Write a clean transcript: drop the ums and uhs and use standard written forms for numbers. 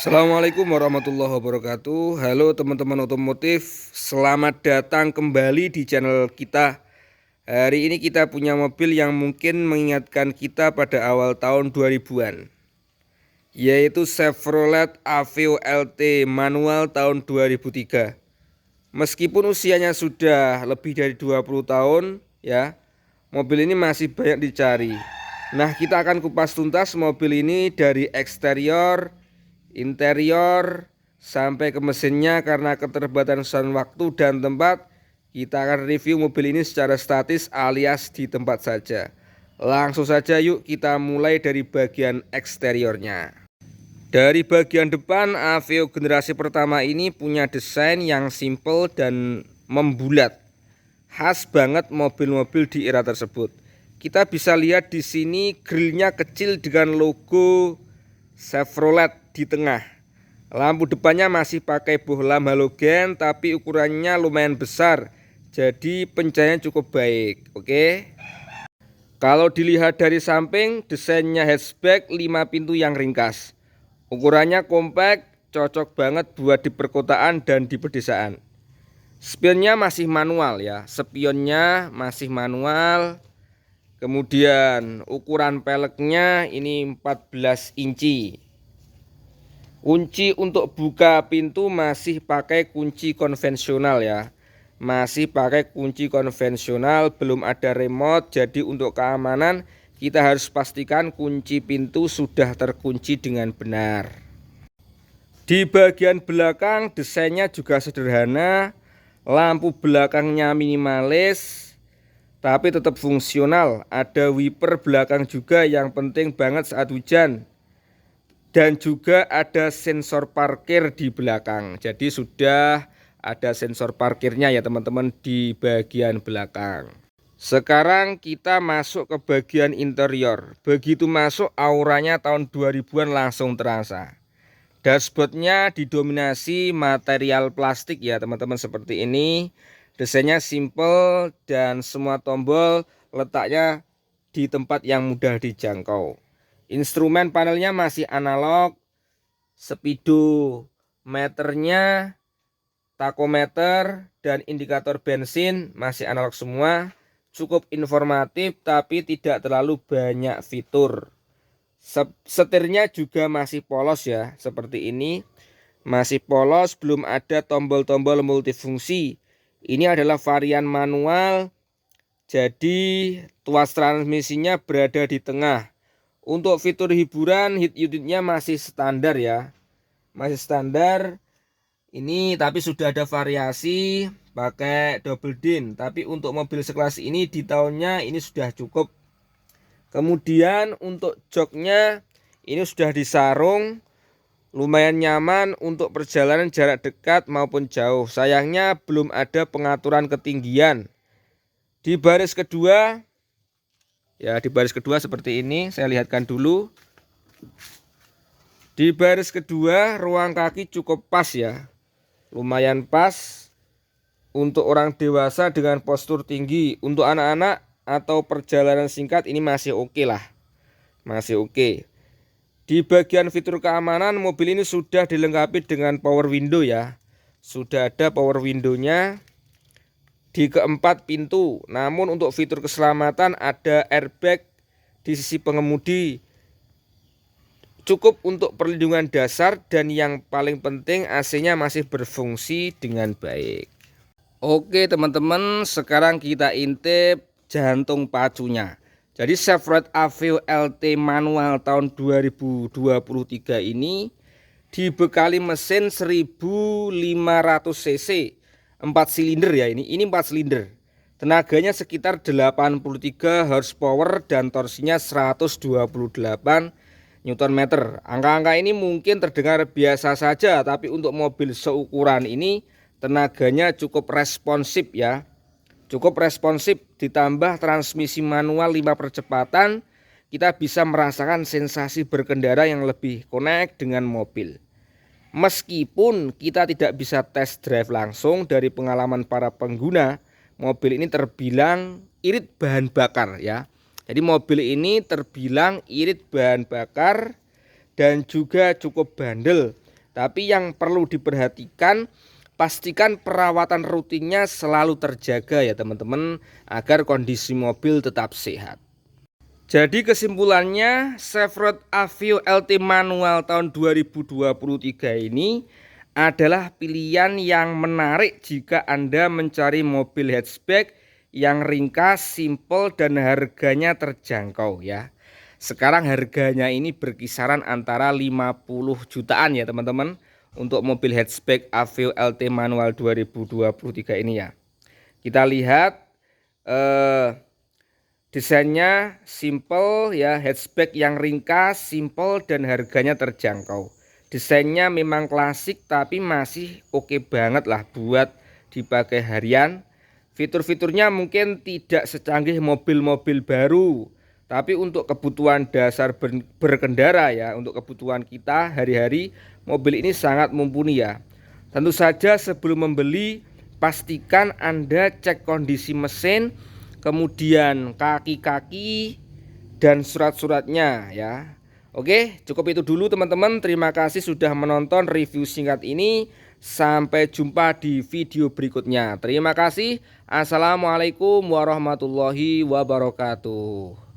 Assalamualaikum warahmatullahi wabarakatuh. Halo teman-teman otomotif, selamat datang kembali di channel kita. Hari ini kita punya mobil yang mungkin mengingatkan kita pada awal tahun 2000-an, yaitu Chevrolet Aveo LT manual tahun 2003. Meskipun usianya sudah lebih dari 20 tahun ya, mobil ini masih banyak dicari. Nah, kita akan kupas tuntas mobil ini dari eksterior, interior, sampai ke mesinnya. Karena keterbatasan waktu dan tempat, kita akan review mobil ini secara statis alias di tempat saja. Langsung saja yuk kita mulai dari bagian eksteriornya. Dari bagian depan, Aveo generasi pertama ini punya desain yang simple dan membulat, khas banget mobil-mobil di era tersebut. Kita bisa lihat di sini grillnya kecil dengan logo Chevrolet di tengah. Lampu depannya masih pakai bohlam halogen tapi ukurannya lumayan besar, jadi pencahayaannya cukup baik. Oke. Kalau dilihat dari samping, desainnya hatchback 5 pintu yang ringkas. Ukurannya kompak, cocok banget buat di perkotaan dan di pedesaan. Spionnya masih manual ya, spionnya masih manual. Kemudian ukuran peleknya ini 14 inci. Kunci untuk buka pintu masih pakai kunci konvensional ya. Masih pakai kunci konvensional, belum ada remote. Jadi untuk keamanan kita harus pastikan kunci pintu sudah terkunci dengan benar. Di bagian belakang desainnya juga sederhana. Lampu belakangnya minimalis tapi tetap fungsional. Ada wiper belakang juga yang penting banget saat hujan. Dan juga ada sensor parkir di belakang. Jadi sudah ada sensor parkirnya ya teman-teman di bagian belakang. Sekarang kita masuk ke bagian interior. Begitu masuk, auranya tahun 2000-an langsung terasa. Dashboardnya didominasi material plastik ya teman-teman, seperti ini. Desainnya simple dan semua tombol letaknya di tempat yang mudah dijangkau. Instrumen panelnya masih analog. Speedometernya, takometer, dan indikator bensin masih analog semua. Cukup informatif tapi tidak terlalu banyak fitur. Setirnya juga masih polos ya, seperti ini. Masih polos, belum ada tombol-tombol multifungsi. Ini adalah varian manual, jadi tuas transmisinya berada di tengah. Untuk fitur hiburan, heat unitnya masih standar ya, masih standar. Ini tapi sudah ada variasi pakai double din, tapi untuk mobil sekelas ini di tahunnya ini sudah cukup. Kemudian untuk joknya ini sudah disarung, lumayan nyaman untuk perjalanan jarak dekat maupun jauh. Sayangnya belum ada pengaturan ketinggian. Di baris kedua ya, di baris kedua seperti ini, saya lihatkan dulu. Di baris kedua ruang kaki cukup pas ya, lumayan pas untuk orang dewasa dengan postur tinggi. Untuk anak-anak atau perjalanan singkat ini masih oke lah, masih oke. Di bagian fitur keamanan, mobil ini sudah dilengkapi dengan power window ya, sudah ada power windownya di keempat pintu. Namun untuk fitur keselamatan ada airbag di sisi pengemudi, cukup untuk perlindungan dasar. Dan yang paling penting AC-nya masih berfungsi dengan baik. Oke teman-teman, sekarang kita intip jantung pacunya. Jadi Chevrolet Aveo LT manual tahun 2023 ini dibekali mesin 1500 cc, 4 silinder ya, ini 4 silinder. Tenaganya sekitar 83 horsepower dan torsinya 128 Nm. Angka-angka ini mungkin terdengar biasa saja, tapi untuk mobil seukuran ini tenaganya cukup responsif ya, cukup responsif. Ditambah transmisi manual 5 percepatan, kita bisa merasakan sensasi berkendara yang lebih connect dengan mobil. Meskipun kita tidak bisa test drive langsung, dari pengalaman para pengguna, mobil ini terbilang irit bahan bakar ya. Jadi mobil ini terbilang irit bahan bakar dan juga cukup bandel. Tapi yang perlu diperhatikan, pastikan perawatan rutinnya selalu terjaga ya teman-teman, agar kondisi mobil tetap sehat. Jadi kesimpulannya, Chevrolet Aveo LT manual tahun 2023 ini adalah pilihan yang menarik jika Anda mencari mobil hatchback yang ringkas, simple, dan harganya terjangkau ya. Sekarang harganya ini berkisaran antara 50 jutaan ya teman-teman, untuk mobil hatchback Aveo LT manual 2023 ini ya. Kita lihat desainnya simple ya, hatchback yang ringkas, simple, dan harganya terjangkau. Desainnya memang klasik tapi masih oke banget lah buat dipakai harian. Fitur-fiturnya mungkin tidak secanggih mobil-mobil baru, tapi untuk kebutuhan dasar berkendara ya, untuk kebutuhan kita hari-hari, mobil ini sangat mumpuni ya. Tentu saja sebelum membeli, pastikan Anda cek kondisi mesin, kemudian kaki-kaki dan surat-suratnya ya. Oke, cukup itu dulu teman-teman. Terima kasih sudah menonton review singkat ini. Sampai jumpa di video berikutnya. Terima kasih. Assalamualaikum warahmatullahi wabarakatuh.